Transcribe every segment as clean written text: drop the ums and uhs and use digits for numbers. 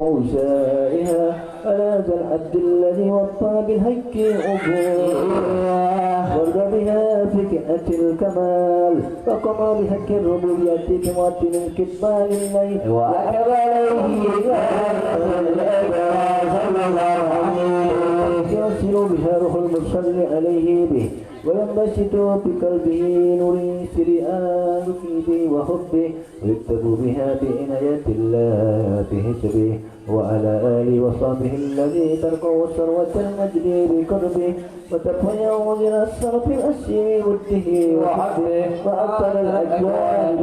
وسائها على ذا العبد الذي وطى بالهيك أبوه ورد بها فكعة الكمال فقضى بحق الربوبية بمعدل الكتمان الليل وأكب عليه يرسل بها روح المصلي عليه به وينبسط بقلبه نور سريان فيه وحبه ويكتب بها بعناية الله بحسبه وعلى آله وصحبه الذي تركوا ثروة المجد بقربه وتفيا من الصرف الأسير وده وحبه وأبطل الأجوال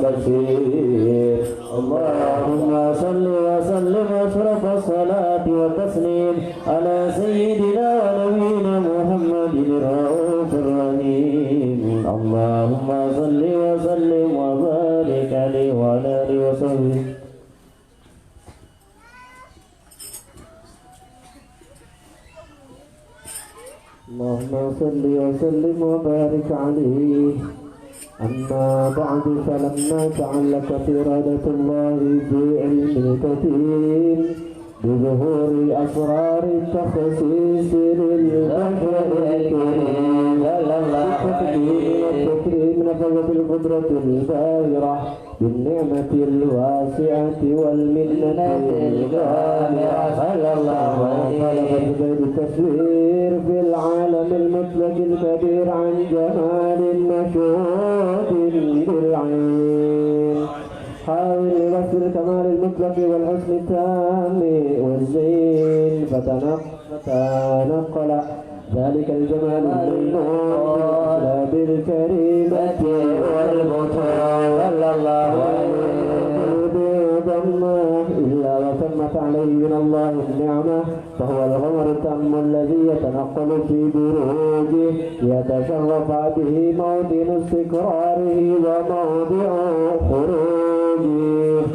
بشير. اللهم صل وسلم واشرف الصلاة والتسليم على سيدنا ونبينا محمد الرؤوف الرحيم. اللهم صل وسلم وبارك عليه وعلى آله وصحبه. اللهم صل وسلم وبارك عليه. أما بعد فلما تعلقت إرادة الله بعلم الكثير بظهور أسرار التخصيص للبشر الكريم والتكريم نفذت القدرة الباهرة بالنعمة الواسعة والمنة الغامرة صلى الله عليه وسلم التصوير في العالم المطلق الكبير عن جمال مشهود بالعين حاول لوصف الكمال المطلق والحسن التام والزين فتنقل ذلك الجمال المنون بالكريمة والبطول صلى الله عليه إلا وتمت عليه من الله النعمة فهو الغمر التام الذي يتنقل في بروجه يتشرف به موطن استقراره وموضع خروجه.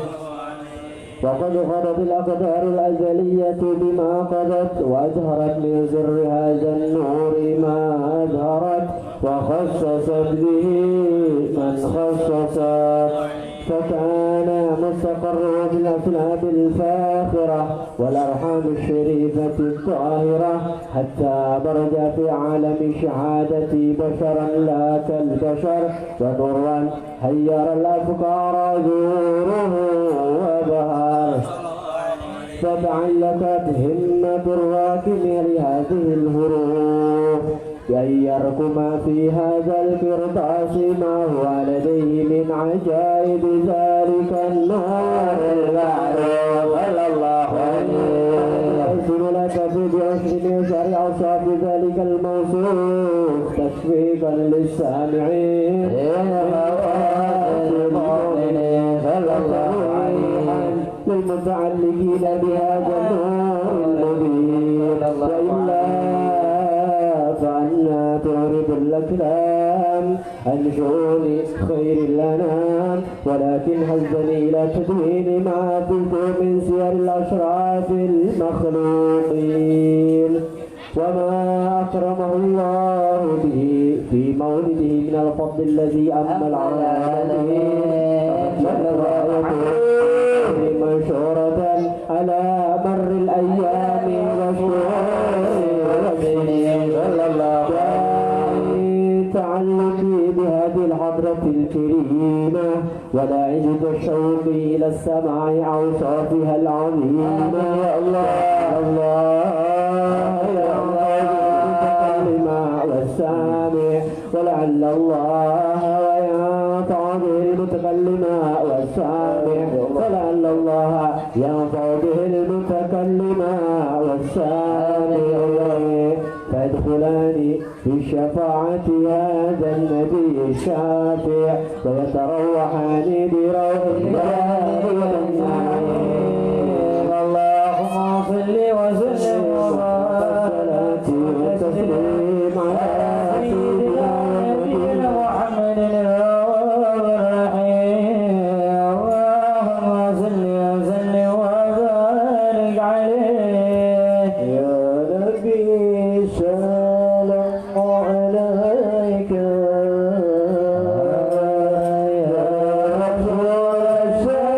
وقد غضت الأقدار الأزلية بما قضت وأظهرت من سر هذا النور ما أظهرت وخصصت به من خصصت فكان مستقره بالأسلاب الفاخرة والأرحام الشريفة الطاهرة حتى برز في عالم شهادة بشرا لا كالبشر ونورا حير الأفكار زوره وبهار فتعلقت همة الراكب لهذه الهروب بأن يركم في هذا القرطاس ما هو لديه من عجائب ذلك النور المعروف صلى الله عليه وسلم لك بعشر شرع أوصاف ذلك الموصوف تشفيقا للسامعين صلى الله عليه للمتعلقين بهذا النور المبين وإلا فأنا تعرض الأكلام عن شؤون خير الأنام ولكن هزني إلى تدوين ما فيه من سير الأشراف المخلوقين وما أكرمه الله به في مولده من الفضل الذي أما العالمين منشورة على مر الأيام والشهور صلى الله عليه تعلقي بهذه الحضرة الكريمة ولا أجد الشوق إلى السماع أوصافها العظيمة يا الله يا الله المتكلم والسامع ولعل الله وينفع به المتكلم والسامع ولعل الله ينفع به المتكلم والسامع فيدخلان في شفاعة هذا النبي الشافع ويتروحان بروح الله والنعيم. اللهم صل وسلم وبارك وتسليم على سيدنا نبينا محمد الرحيم. اللهم صل وسلم وبارك عليه يا نبي سلام عليك يا رسول الله.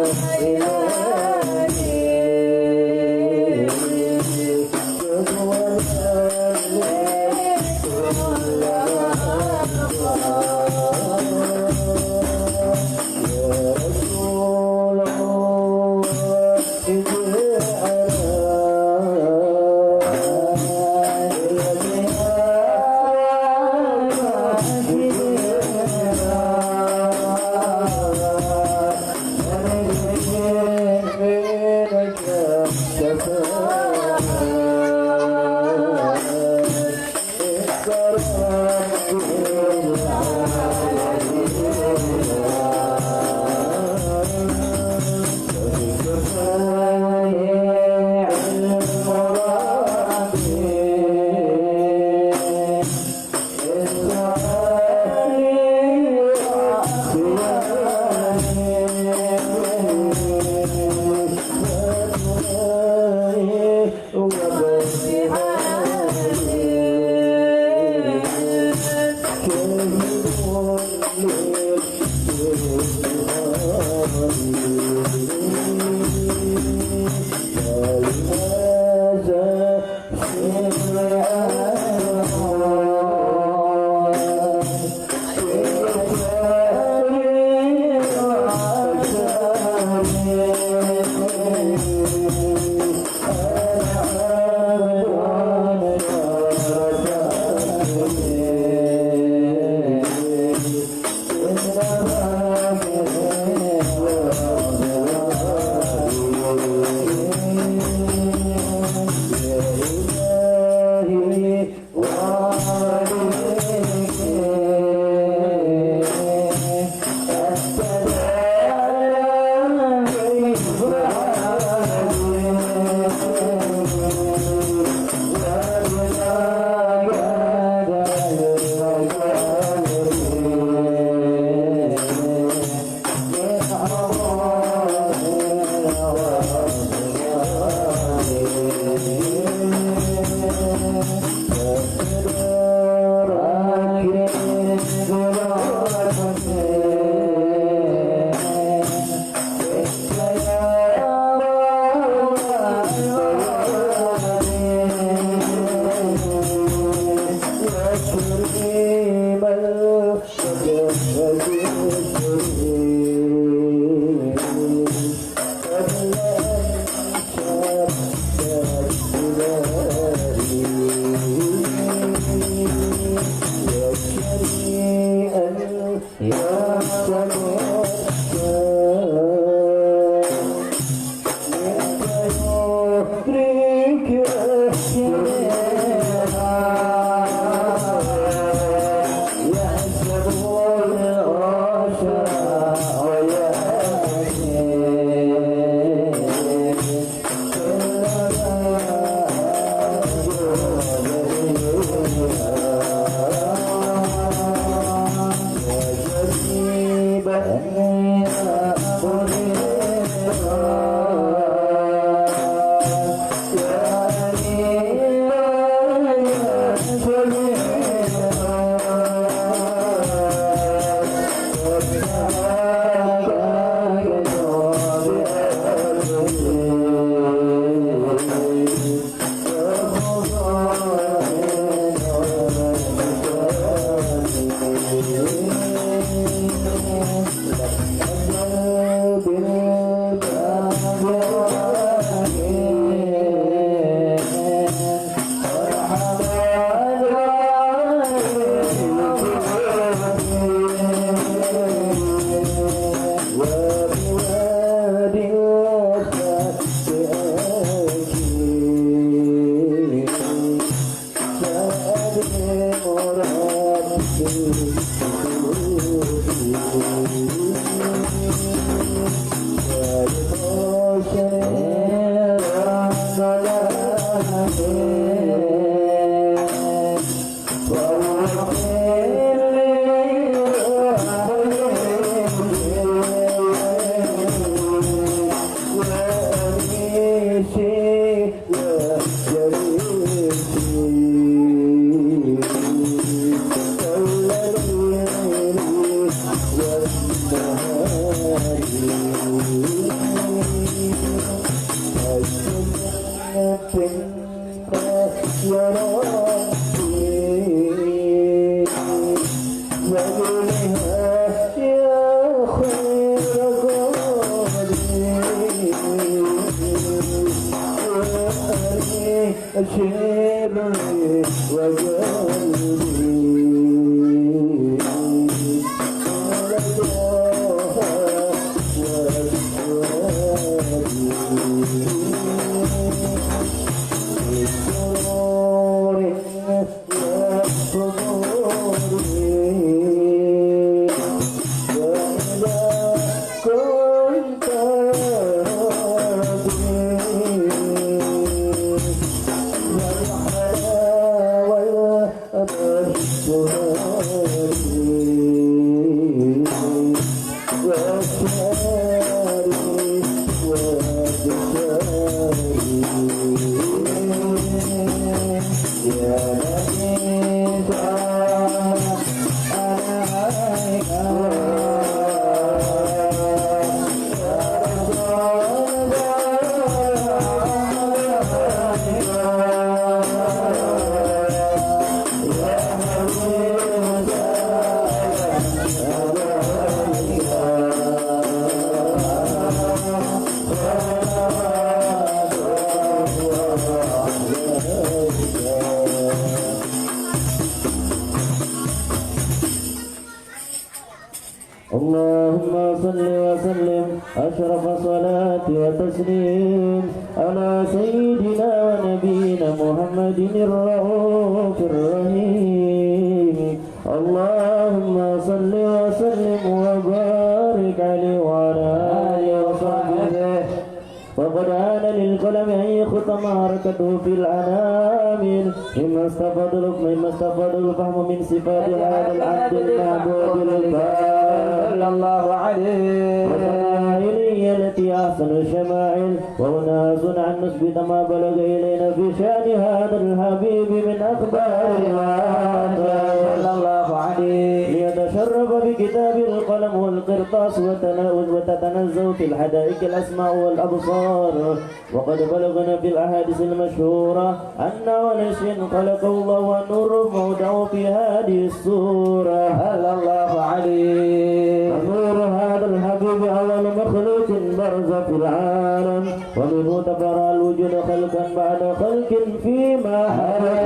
Yeah. سري وقلبي اللهم صل وسلم أشرف صلاة وتسليم على سيدنا ونبينا محمد الرؤوف الرحيم. اللهم صل وسلم وبارك عليه وعلى آله وصحبه. فقد آن للقلم أن يختم حركته في الأنامل مما استفاد الفهم من صفات هذا العبد المعبود صلى الله عليه وسلم التي أحسن الشمائل. وناس عن نثبت ما بلغ إلينا في شأن هذا الحبيب من أخبار صلى الله عليه ليتشرف بكتاب القلم والقرطاس وتتنزه في الحدائق الأسماء والأبصار. وقد بلغنا في الأحاديث المشهورة أن أول شيء خلقه الله والنور موضعه في هذه السورة صلى الله عليه. نور هذا الحبيب أول مخلوق برز في العالم ومنه تفرع الوجود خلقا بعد خلق فيما حرك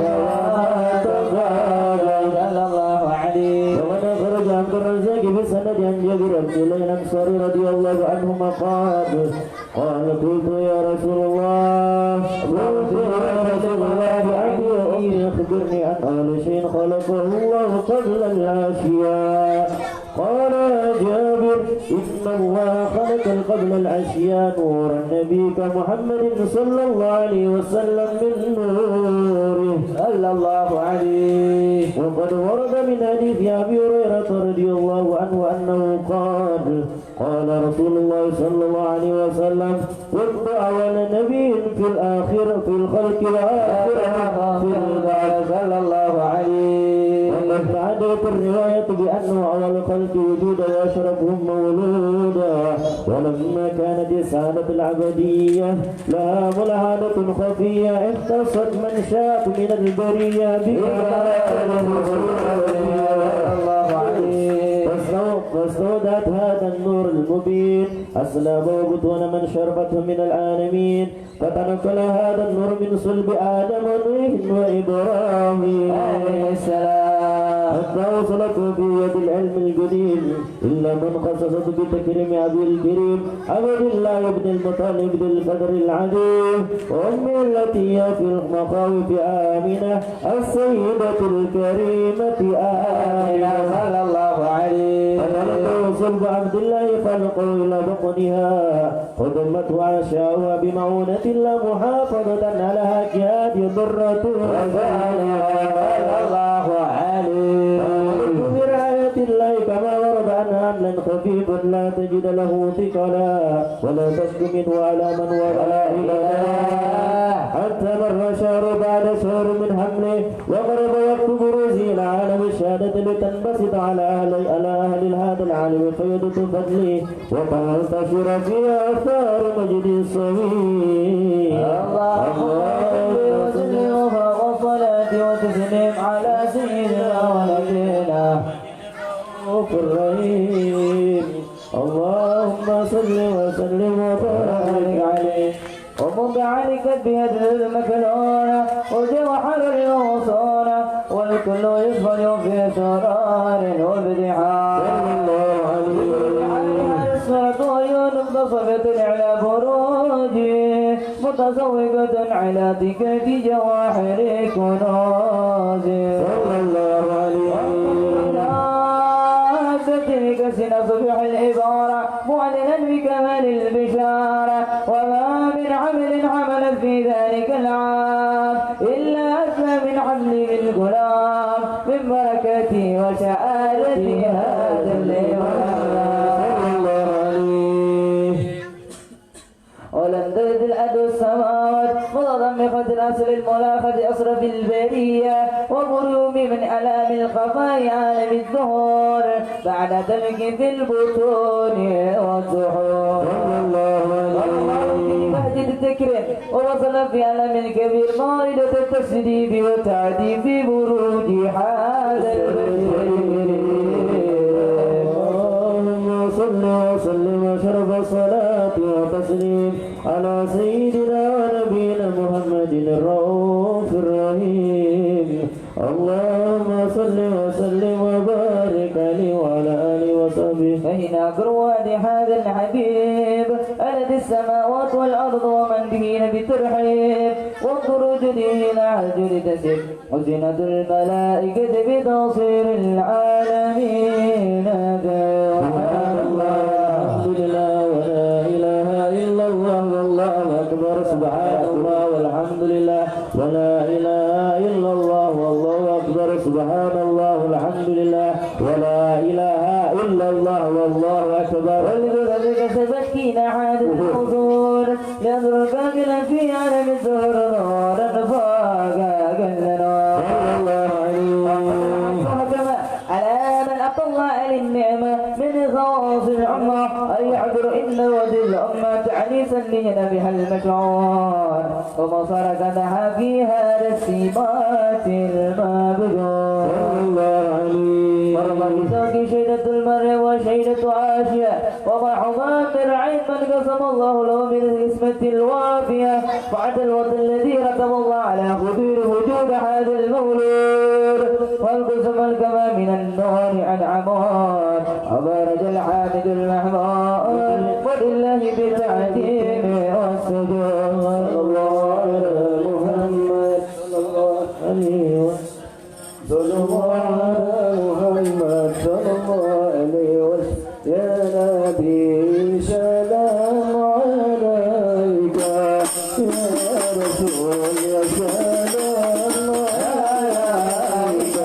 صلى الله عليه. ومن خرج عن الرزاق بسند عن جابر بن الأنصاري رضي الله عنهما قال قلت يا رسول الله أخبرني عن أول شيء خلقه الله قبل الأشياء. قال يا جابر إن الله خلق قبل الأشياء نور النبي كمحمد صلى الله عليه وسلم من نوره صلى الله عليه. وقد ورد من حديث أبي هريرة رضي الله عنه أنه قال رسول الله صلى الله عليه وسلم كنت أول نبي في الآخرة في الخلق وآخرة في البعث صلى الله عليه. وقد عدت الرواية بأنه أول خلق وجودا وأشرفهم مولودا. ولما كانت السعادة العبدية لها ملاحظة خفية اختصت من شاء من البرية فاستودعت هذا النور المبين أسلاب وبطون من شربته من العالمين. فتنقل هذا النور من صلب آدم ونوح وإبراهيم عليه السلام حتى وصلت في يد العلم القديم إلا من خصصت بتكريم أبي الكريم عبد الله بن المطلب ذي القدر العظيم وأمي التي هي في المخاوف آمنة السيدة الكريمة آمنة صلى الله عليه. صلب عبد الله فلقوا إلى بطنها فضمته عشاؤها بمعونة الله محافظة على جهاد ضرته صلى الله عليه برعاية الله كما ورد عنها عملا خفيفا لا تجد له ثقلا ولا تشك منه على من ولا حتى مر شهر بعد شهر من حمله وقرب وقت بروزه العالم الشهادة لتنبسط على أهل هذا العالم فيدة فضله وتنتشر فيها آثار مجد الصغير. اللهم وسلم فوق الصلاة وتسليم على سيدنا ونبينا الرحيم. اللهم صل وسلم وبارك عليه ومنبعلك بهدل المكنون وجوحر الوصول والكل يدخل في سرار وابدحار أسفرت عيون متصفة على فروجي متزوجة على تكات جواحر كنوز صلى الله عليه تلك سنة صبح العبارة معلنا بكمال البشارة وما من عمل عملت في ذلك العام إلا أتى من حمل الغلام من بركتي وسعادتي هذا الإمام ولم تزد الأرض السماوات متضمخة الأصل الملاحظة أصرف البرية وغروب من ألام الخفاء عالم الظهور بعد تمك في البطون والسحور مهد التكريم ووصل في ألم كبير مائدة التسديد والتعديل في بروج هذا البشر صل وسلم وشرف الصلاة وتسليم على سيدنا ونبينا محمد الرؤوف الرحيم اللهم صل وسلم وبارك عليه وعلى آله وصحبه فإن أقرواد هذا الحبيب ألد السماوات والأرض ومن به بترحيب وانظروا جده إلى جد تسب وزنة الملائكة بتصير العالمين سبحان الله والحمد لله ولا إله إلا الله والله أكبر سبحان الله والحمد لله ولا إله إلا الله والله أكبر ولذلك تزكينا حادث الحضور ينظر كاملا في عالم الزهر نورا فاقا كلنا صلى الله عليه على من أعطى الله للنعمة من خواص الأمة أن يحضر إن ود الأمة تعنيسا لجنبها المشعور ومصركتها في هذا السمات المبدور صلى الله عليه مرمى بسوق شيدة المرء وشيدة عاشية ومرحبا برعين من قسم الله له من القسمة الوافية بعد الوطن الذي رتب الله على خدير وجود هذا المولود والقسم الكما من النور عن عمار أبارج الحامد المحمود ولله بالتعديم والسجود صلى الله على محمد صلى الله عليه وسلم صلى الله على محمد صلى الله عليه وسلم يا نبي سلام عليك يا رسول يا سلام عليك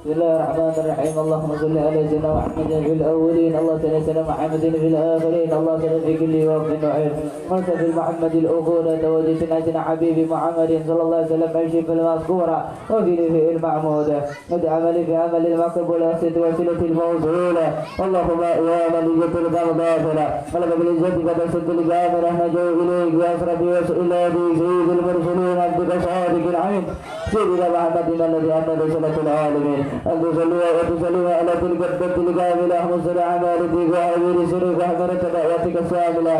Bismillahirrahmanirrahim. Allahumma salli ala sayyidina Muhammadin fil awwalin, Allah salli ala Muhammadin fil akhirin, Allah salli fi kulli waqtin wa hin. Masa fil Muhammadil ukhula tawajjahna ila habibi Muhammadin sallallahu alaihi wasallam ayshi fil mazkura wa fi al ma'muda wa amali fi amali al maqbul wa sid wa silati al mawzula. Allahumma ya maliyatul ghadafila malaka bil izzati wa tasaddul jamira naju ilayhi wa asrabi wa ila bi sayyidil mursalin abdika sadiqil amin. سيدنا محمد الذي أمر رسالة العالمين أن تصلوا وتصلوا على تلك البت الكاملة مصر عمالتك وعبير سرك وحمرة دعوتك الشاملة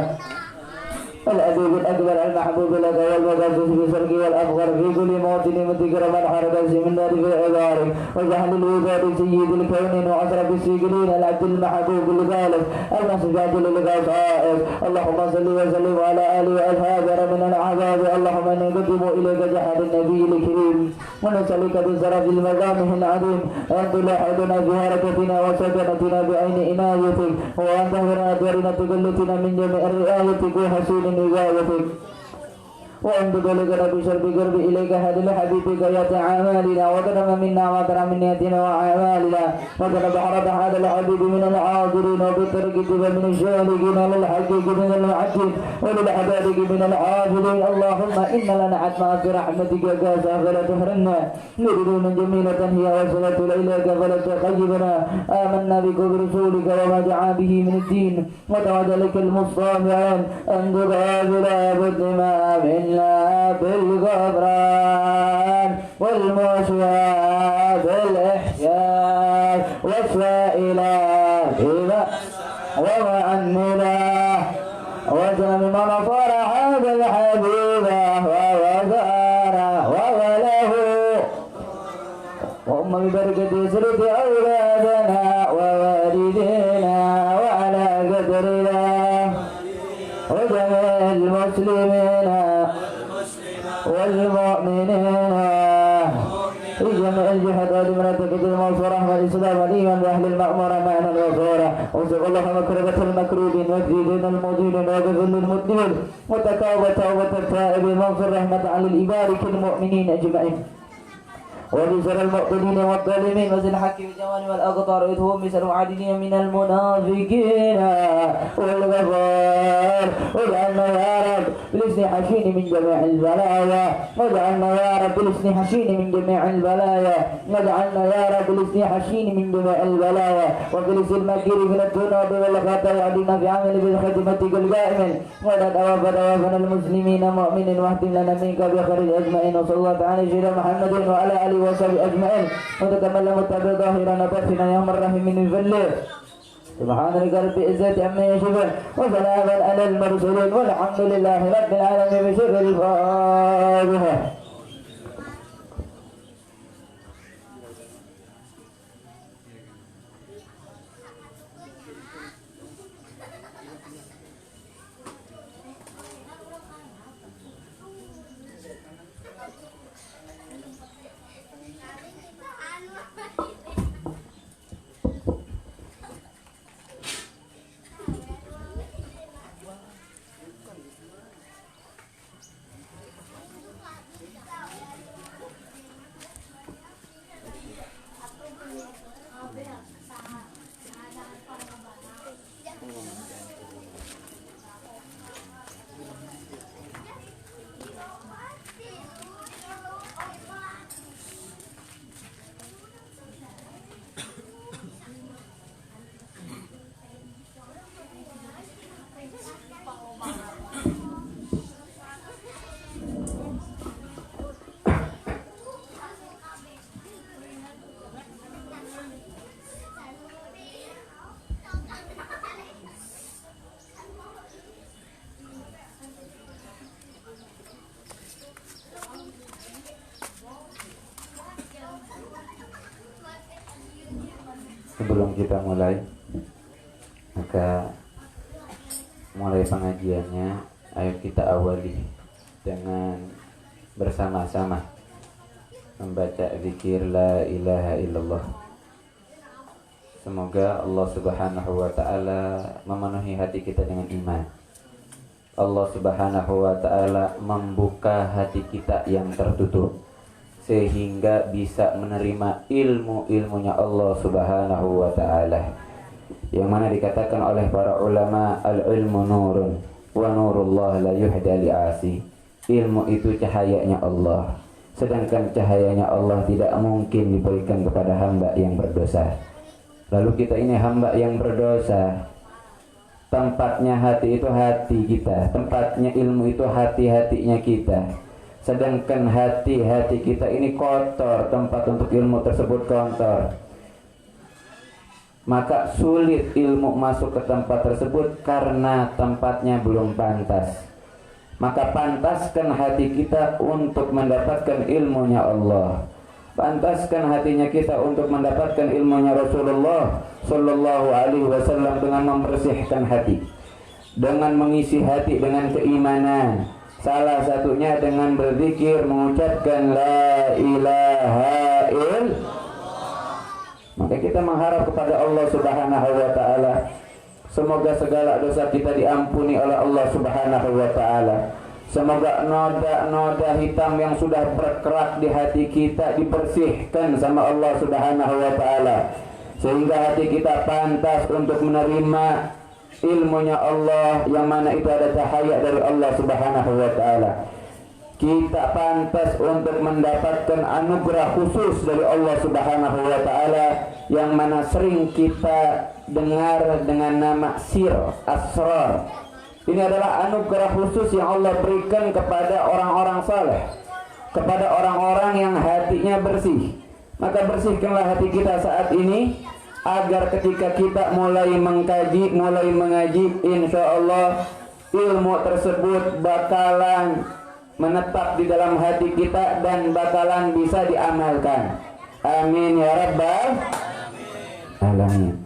الأديب الأكبر المحبوب لك والمقدس بسرك والأفغر في كل موطن مذكر من حرك من نار في عبارك وجعل الوجود سيد الكونين وأشرف السجلين العبد المحبوب الغالب المسجد للغائب اللهم صل وسلم على آله وأصحابه من العذاب اللهم نقدم إليك جحد النبي الكريم ونسألك بشرف الملامح العظيم أن تلاحظنا في حركتنا وسكنتنا بعين عنايتك وأن تهر أدوارنا تقلتنا من جميع رعايتك وحسين نجايتك وأن تبلغنا بشرب قرب إليك هذه حبيبك يا أعمالنا وترم منا وترى من نيتنا وأعمالنا وترى بحرة هذا الحبيب من العاذرين وبالترك من الشالقين للحقيق من المعجل وللحبابك من العاجلين اللهم إن لنا عتما في رحمتك كاسا فلا تحرمنا نريد من جميلة هي وصلت إليك فلا تخيبنا آمنا بك برسولك وما دعا به من الدين وتوجلك المصطفى أن تقابل بالدماء منا بالغفران والمشوى بالإحسان والسائلة بما ومعننا وجل من نصر هذا الحبيب ووزار ووله وأم ببركة سرة أولادنا ووالدينا وعلى قدرنا وجميع المسلمين والمؤمنين في جميع الجهات والمناطق المنصورة والإسلام والإيمان بأهل المأمورة معنا الوصورة وسق الله مكرمة المكروبين وتزيدنا المضين وغفر للمذنبين وتكاوب توبة التائبين وانصر رحمة على الإبارك المؤمنين أجمعين وبشر المؤمنين والظالمين وذي الحق والجوان والأقطار إذ هم مثل عددين من المنافقين والغفار واجعلنا يا رب بلسن حشين من جميع البلايا واجعلنا يا رب بلسن حشين من جميع البلايا واجعلنا يا رب بلسن حشين من جميع البلايا وبلس المكر من الذنوب والخطايا يعدنا في عمل بالخدمة القائم ولا توافنا المسلمين مؤمن واهدم لنا منك بخير الأجمعين وصلى الله تعالى على محمد وعلى آله وصحبه أجمعين وتكمل متابع ظاهرا نبتنا يوم الرحيم من فله سبحان ربك رب العزة عما يصفون وسلام على المرسلين والحمد لله رب العالمين بشر الفاتحة. Sebelum kita mulai, maka mulai pengajiannya, ayo kita awali dengan bersama-sama membaca zikir la ilaha illallah. Semoga Allah Subhanahu wa ta'ala memenuhi hati kita dengan iman. Allah Subhanahu wa ta'ala membuka hati kita yang tertutup sehingga bisa menerima ilmu-ilmunya Allah Subhanahu wa ta'ala, yang mana dikatakan oleh para ulama, al-ilmu nurun wa nurullah la yuhda li'asi. Ilmu itu cahayanya Allah, sedangkan cahayanya Allah tidak mungkin diberikan kepada hamba yang berdosa. Lalu kita ini hamba yang berdosa, tempatnya hati itu hati kita, tempatnya ilmu itu hati-hatinya kita. sedangkan hati kita ini kotor, tempat untuk ilmu tersebut kotor, maka sulit ilmu masuk ke tempat tersebut karena tempatnya belum pantas. Maka pantaskan hati kita untuk mendapatkan ilmunya Allah, pantaskan hatinya kita untuk mendapatkan ilmunya Rasulullah Sallallahu Alaihi Wasallam dengan membersihkan hati, dengan mengisi hati dengan keimanan. Salah satunya dengan berzikir, mengucapkan la ilaha illallah. Maka kita mengharap kepada Allah Subhanahu wa taala, semoga segala dosa kita diampuni oleh Allah Subhanahu wa taala. Semoga noda-noda hitam yang sudah berkerak di hati kita dibersihkan sama Allah Subhanahu wa taala, sehingga hati kita pantas untuk menerima ilmunya Allah, yang mana itu ada cahaya dari Allah Subhanahu wa taala. Kita pantas untuk mendapatkan anugerah khusus dari Allah Subhanahu wa taala, yang mana sering kita dengar dengan nama sir, asrar. Ini adalah anugerah khusus yang Allah berikan kepada orang-orang saleh, kepada orang-orang yang hatinya bersih. Maka bersihkanlah hati kita saat ini, agar ketika kita mulai mengkaji, mulai mengaji, insya Allah ilmu tersebut bakalan menetap di dalam hati kita dan bakalan bisa diamalkan. Amin ya rabbal alamin.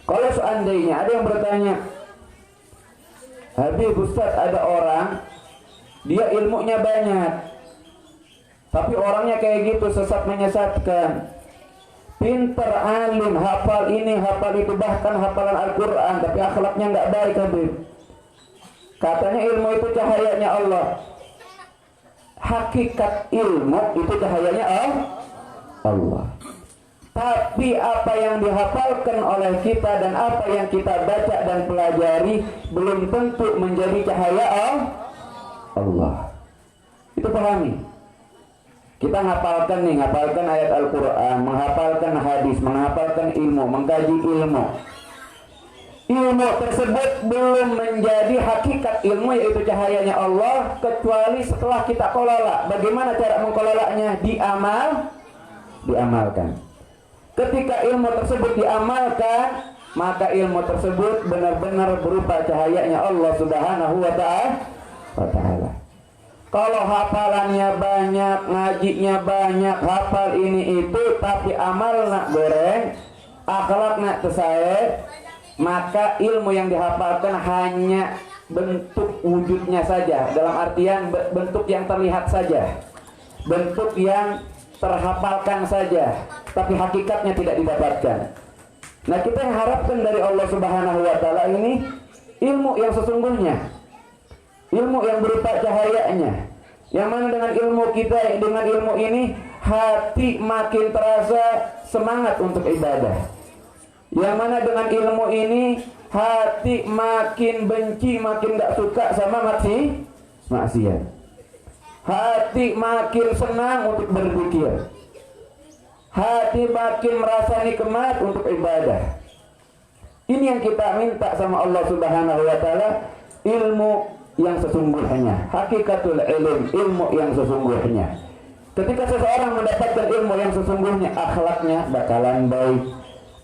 Kalau seandainya ada yang bertanya, Habib Ustaz, ada orang dia ilmunya banyak tapi orangnya kayak gitu, sesat menyesatkan, pinter, alim, hafal ini, hafal itu, bahkan hafalan Al-Quran, tapi akhlaknya nggak baik Habib. Katanya ilmu itu cahayanya Allah. Hakikat ilmu itu cahayanya Allah. Tapi apa yang dihafalkan oleh kita dan apa yang kita baca dan pelajari belum tentu menjadi cahaya Allah. Itu pahami. Kita ngapalkan ayat Al-Quran, menghafalkan hadis, menghafalkan ilmu, mengkaji ilmu. Ilmu tersebut belum menjadi hakikat ilmu, yaitu cahayanya Allah, kecuali setelah kita kelola. Bagaimana cara mengkelolanya? Diamalkan. Ketika ilmu tersebut diamalkan, maka ilmu tersebut benar-benar berupa cahayanya Allah Subhanahu wa ta'ala. Kalau hafalannya banyak, ngajinya banyak, hafal ini itu, tapi amal nak goreng, akhlak nak tersayat, maka ilmu yang dihafalkan hanya bentuk wujudnya saja, dalam artian bentuk yang terlihat saja, bentuk yang terhafalkan saja, tapi hakikatnya tidak didapatkan. Nah, kita yang harapkan dari Allah Subhanahu wa ta'ala ini ilmu yang sesungguhnya, ilmu yang berupa cahayanya, yang mana dengan ilmu kita, dengan ilmu ini hati makin terasa semangat untuk ibadah. Yang mana dengan ilmu ini hati makin benci, makin gak suka sama maksiat. Hati makin senang untuk berzikir. Hati makin merasa nikmat untuk ibadah. Ini yang kita minta sama Allah Subhanahu wa ta'ala, ilmu yang sesungguhnya, hakikatul ilm, ilmu yang sesungguhnya. Ketika seseorang mendapatkan ilmu yang sesungguhnya, akhlaknya bakalan baik,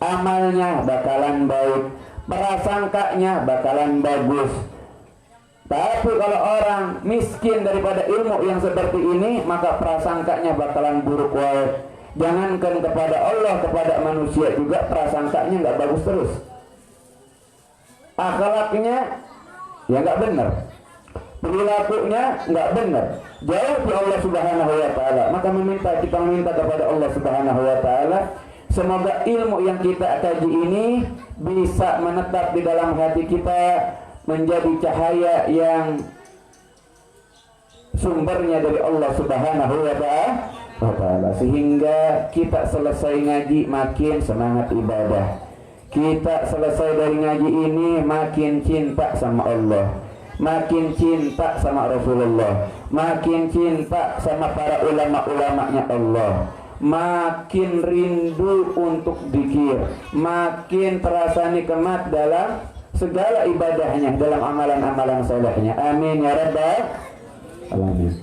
amalnya bakalan baik, prasangkanya bakalan bagus. Tapi kalau orang miskin daripada ilmu yang seperti ini, maka prasangkanya bakalan buruk wae. Jangankan kepada Allah, kepada manusia juga prasangkanya nggak bagus terus. Akhlaknya ya nggak benar, perilakunya nggak benar, jauh di Allah Subhanahu wa ta'ala. Maka kita meminta kepada Allah Subhanahu wa ta'ala, semoga ilmu yang kita kaji ini bisa menetap di dalam hati kita, menjadi cahaya yang sumbernya dari Allah Subhanahu wa ta'ala, sehingga kita selesai ngaji makin semangat ibadah. Kita selesai dari ngaji ini makin cinta sama Allah, makin cinta sama Rasulullah, makin cinta sama para ulama-ulamanya Allah, makin rindu untuk zikir, makin terasa nikmat dalam segala ibadahnya, dalam amalan-amalan salehnya. Amin ya rabbal alamin.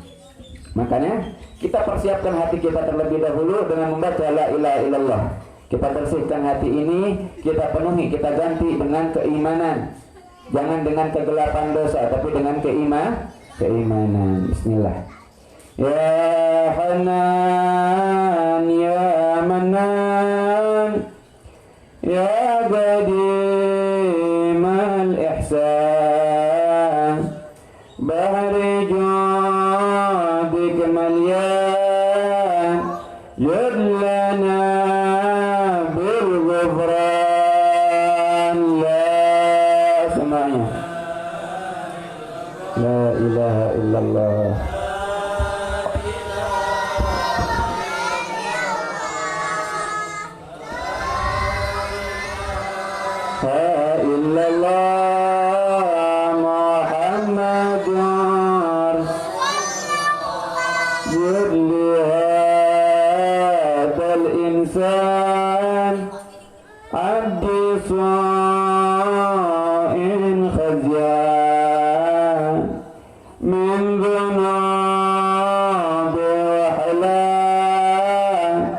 Makanya kita persiapkan hati kita terlebih dahulu dengan membaca la ilaha illallah. Kita bersihkan hati ini, kita penuhi, kita ganti dengan keimanan. Jangan dengan kegelapan dosa, tapi dengan keimanan. Bismillah. Ya Hanan, ya Manan, ya Qadim al-Ihsan, Bahri Judik Malyan, Yudlana bil-Ghufran. La, semuanya. La ilaha illallah. La illallah Muhammadur Yudli hadal insan abdi su'in khazyan min dhunubi wa halan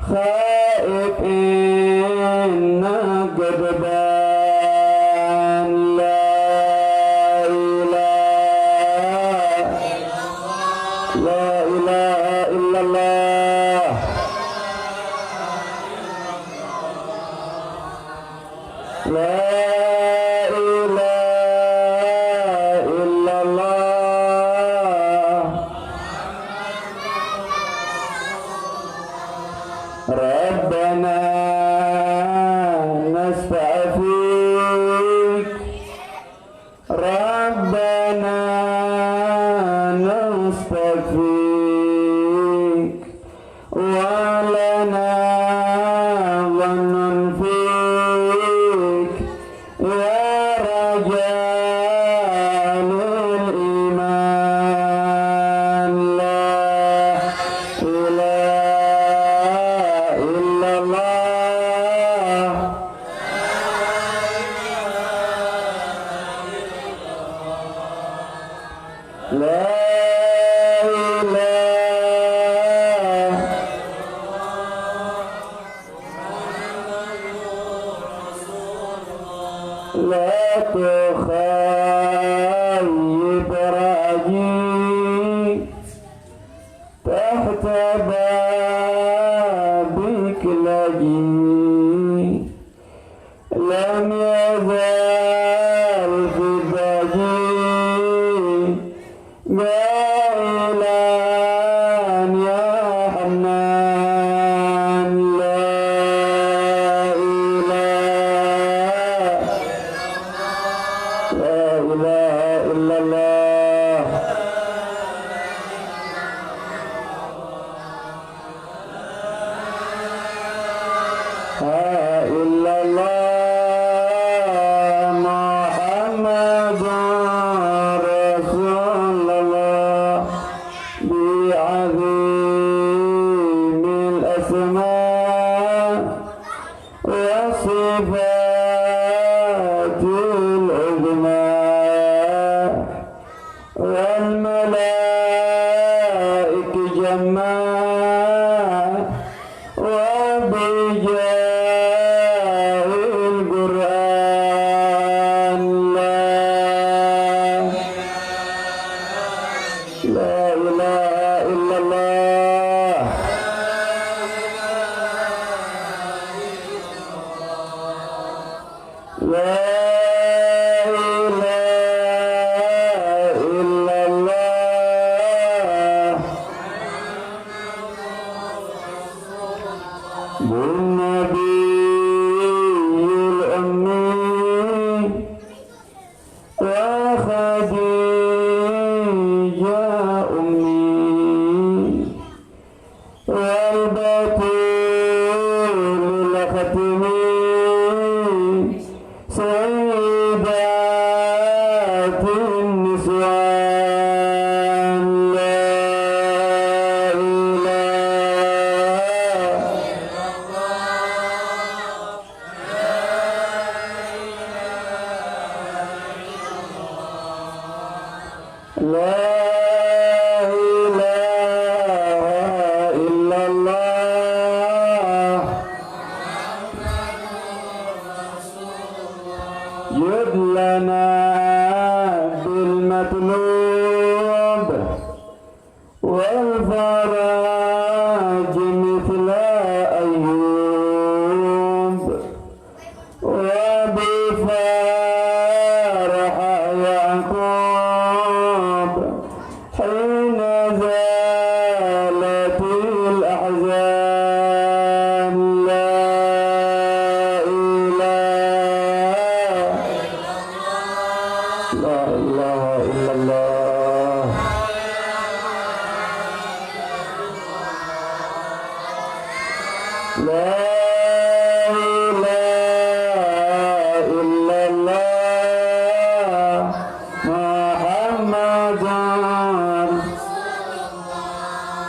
khaif inna gadban. Rabbana nasta'afik, Rabbana nasta'afik, walana dhannun fik, ya rajalul iman. La ilaha illallah. La la tukhayyib raji tahta babik laji lam yazal fi baji gailan ya Hanan. La ilaha illallah. La illallah Muhammadur Rasulullah bi'azimil asma' wa sifatil uzma wal malaik jamma' wa bijahil Qur'an. La ilaha illallah. La ilaha illallah. Bin nabiyil ummi wa khadija ummi wal batul khatimi sayyidatin niswan. La ilaha المطلوب والفرج مثل أيوب وبفرح يعقوب حين زالت الأحزان لا إله إلا الله لا إله إلا الله محمد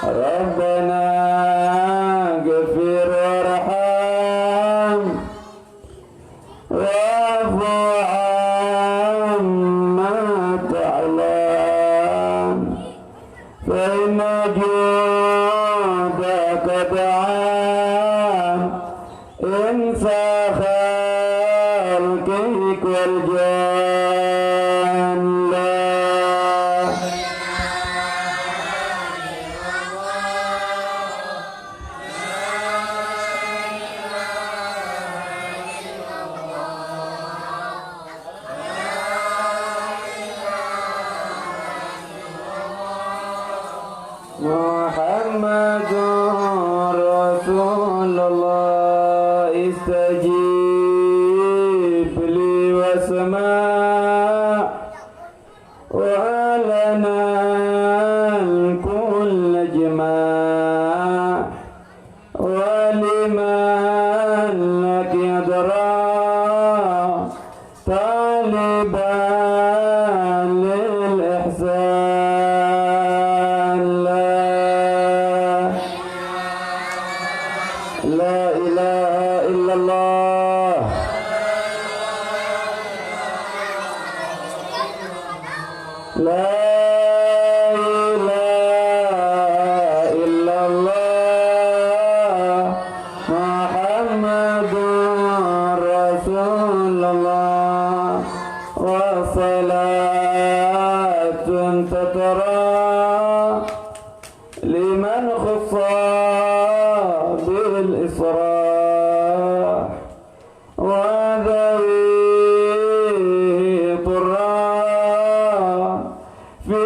ربنا اغفر وارحم واعف عما تعلم فإن جودك دعا إنسى خلقك والجنة محمد رسول الله استجيب لي واسمع ولنا الكل جماع ولمن لك يدرى طالبا للإحسان لا إله إلا الله لا إله إلا الله محمد رسول الله وصلاة تترى لمن خص بالإصرار وذوي طراء في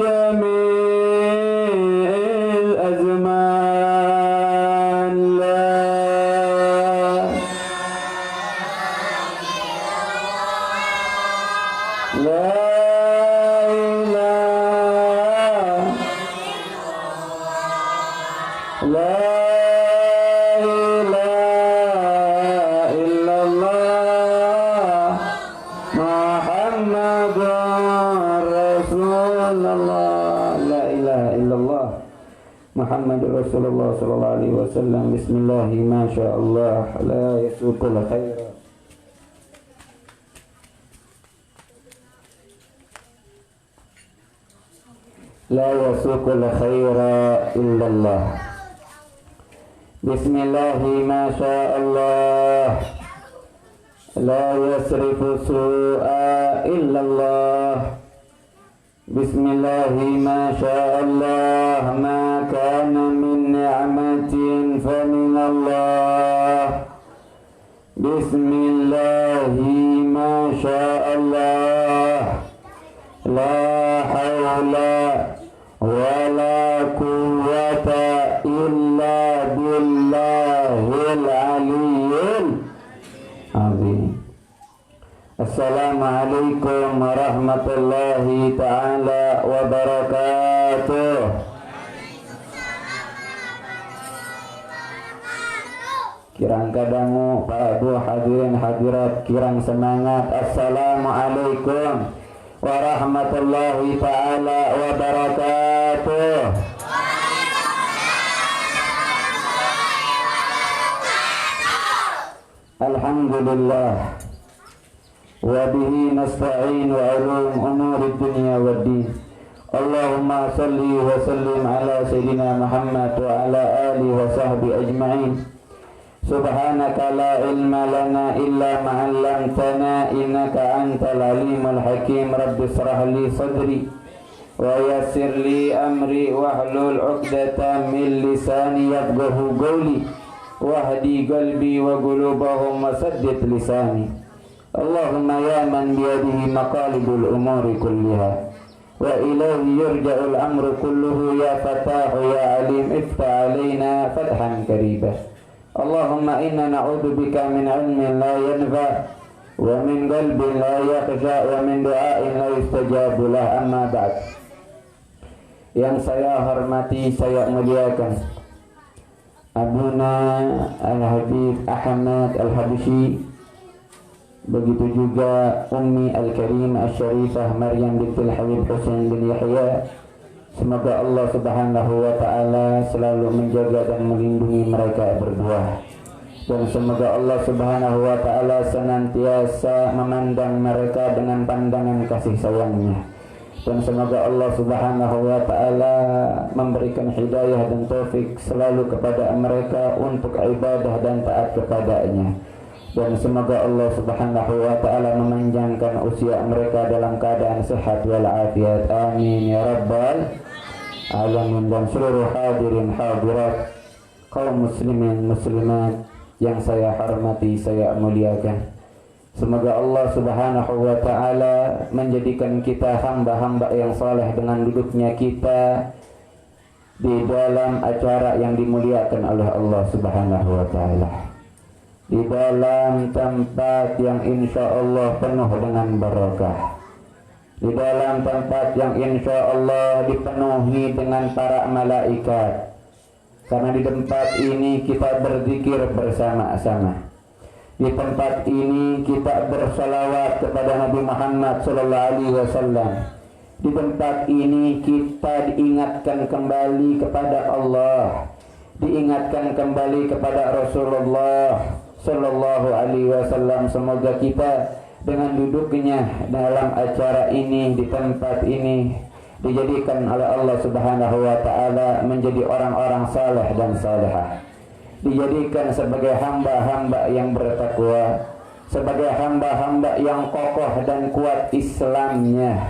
جميع الأزمان لا إله لا إله إلا الله محمد رسول الله لا إله إلا الله محمد رسول الله صلى الله عليه وسلم بسم الله ما شاء الله لا يسوق الخير لا يسوق الخير إلا الله بسم الله ما شاء الله لا يصرف سوء إلا الله بسم الله ما شاء الله ما كان من نعمة فمن الله بسم الله ما شاء الله لا حول ولا قوة إلا بالله العلي العظيم Assalamualaikum warahmatullahi ta'ala wabarakatuh. Kirang kadangu Pak Abu hadirin hadirat kirang semangat. Assalamualaikum warahmatullahi ta'ala wabarakatuh. Alhamdulillah wa bihi nasta'in wa ulum umuri dunya wad din. Allahumma salli wa sallim ala sayyidina Muhammad wa ala alihi wa sahbihi ajma'in. Subhanaka la ilma lana illa ma 'allamtana innaka antal alimul hakim. Rabbi shrah li sadri wa yassir li amri wahlul 'uqdatam min lisani yafqahu qawli wahdi qalbi wa qulubahum wasaddid lisani. Allahumma ya man biyadihi maqalibul umuri kulliha wa ilayhi yurja'ul amru kulluhu ya fatahu ya alim iftah alaina fathan qaribah. Allahumma inna na'udzubika min ilmin la yanfa' wa min qalbin la yakhsha wa min du'ain la yustajabu lah. Amma ba'd. Yang saya hormati, saya muliakan Abuna Al-Habib Ahmad Al-Habsyi, begitu juga Ummi Al-Karim Al-Syarifah Maryam bintul Habib Husain bin Yahya. Semoga Allah Subhanahu wa Ta'ala selalu menjaga dan melindungi mereka berdua, dan semoga Allah Subhanahu wa Ta'ala senantiasa memandang mereka dengan pandangan kasih sayangnya, dan semoga Allah Subhanahu wa Ta'ala memberikan hidayah dan taufik selalu kepada mereka untuk ibadah dan taat kepadanya, dan semoga Allah Subhanahu wa Ta'ala memanjangkan usia mereka dalam keadaan sehat walafiat. Amin ya rabbal alamin. Dan seluruh hadirin hadirat, kaum muslimin muslimat yang saya hormati, saya muliakan, semoga Allah Subhanahu wa Ta'ala menjadikan kita hamba-hamba yang saleh dengan duduknya kita di dalam acara yang dimuliakan oleh Allah Subhanahu wa Ta'ala, di dalam tempat yang insya Allah penuh dengan barakah, di dalam tempat yang insya Allah dipenuhi dengan para malaikat, karena di tempat ini kita berzikir bersama-sama. Di tempat ini kita bersalawat kepada Nabi Muhammad SAW. Di tempat ini kita diingatkan kembali kepada Allah, diingatkan kembali kepada Rasulullah Sallallahu Alaihi Wasallam. Semoga kita dengan duduknya dalam acara ini, di tempat ini, dijadikan oleh Allah Subhanahu wa Ta'ala menjadi orang-orang saleh dan salehah, dijadikan sebagai hamba-hamba yang bertakwa, sebagai hamba-hamba yang kokoh dan kuat Islamnya,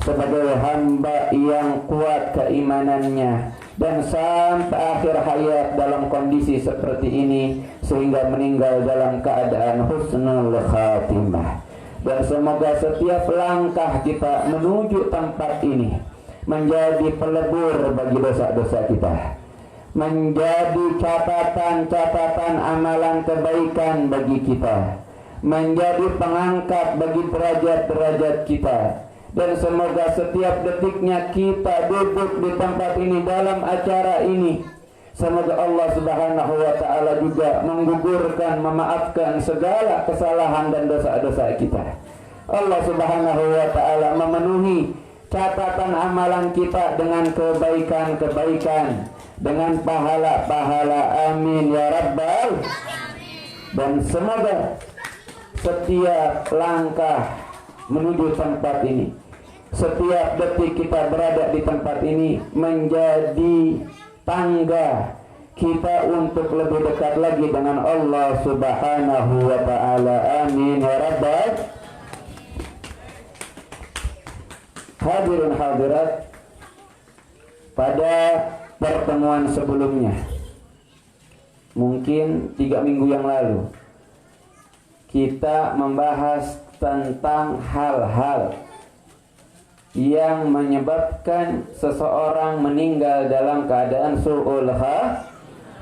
sebagai hamba yang kuat keimanannya, dan sampai akhir hayat dalam kondisi seperti ini sehingga meninggal dalam keadaan husnul khatimah. Dan semoga setiap langkah kita menuju tempat ini menjadi pelebur bagi dosa-dosa kita, menjadi catatan-catatan amalan kebaikan bagi kita, menjadi pengangkat bagi derajat-derajat kita. Dan semoga setiap detiknya kita duduk di tempat ini dalam acara ini, semoga Allah Subhanahu wa Ta'ala juga menggugurkan, memaafkan segala kesalahan dan dosa-dosa kita. Allah Subhanahu wa Ta'ala memenuhi catatan amalan kita dengan kebaikan-kebaikan, dengan pahala-pahala. Amin ya rabbal. Dan semoga setiap langkah menuju tempat ini, setiap detik kita berada di tempat ini menjadi tangga kita untuk lebih dekat lagi dengan Allah Subhanahu wa Ta'ala. Amin ya rabbal. Hadirin hadirat, pada pertemuan sebelumnya, mungkin 3 minggu yang lalu, kita membahas tentang hal-hal yang menyebabkan seseorang meninggal dalam keadaan su'ul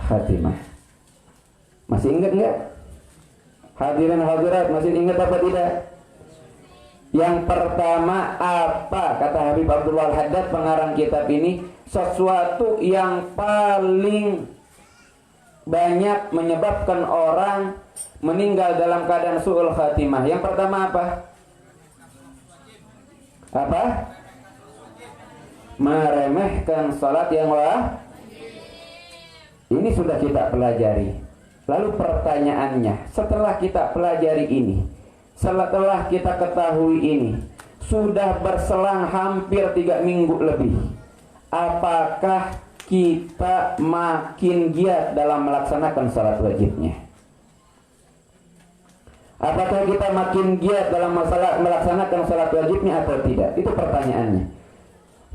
khatimah. Masih ingat enggak? Hadirin hadirat, masih ingat apa tidak? Yang pertama apa? Kata Habib Abdullah Al-Haddad, pengarang kitab ini, sesuatu yang paling banyak menyebabkan orang meninggal dalam keadaan su'ul khatimah. Yang pertama apa? Apa? Meremehkan salat yang wajib. Ini sudah kita pelajari. Lalu pertanyaannya, setelah kita pelajari ini, setelah kita ketahui ini, sudah berselang hampir 3 minggu lebih, apakah kita makin giat dalam melaksanakan salat wajibnya? Apakah kita makin giat dalam masalah melaksanakan salat wajibnya atau tidak? Itu pertanyaannya.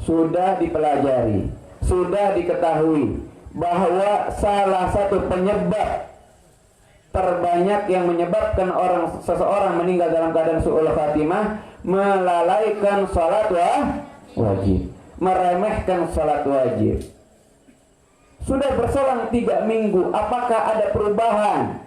Sudah dipelajari, sudah diketahui bahwa salah satu penyebab terbanyak yang menyebabkan seseorang meninggal dalam keadaan su'ul khatimah melalaikan salat wajib, meremehkan salat wajib. Sudah berselang 3 minggu, apakah ada perubahan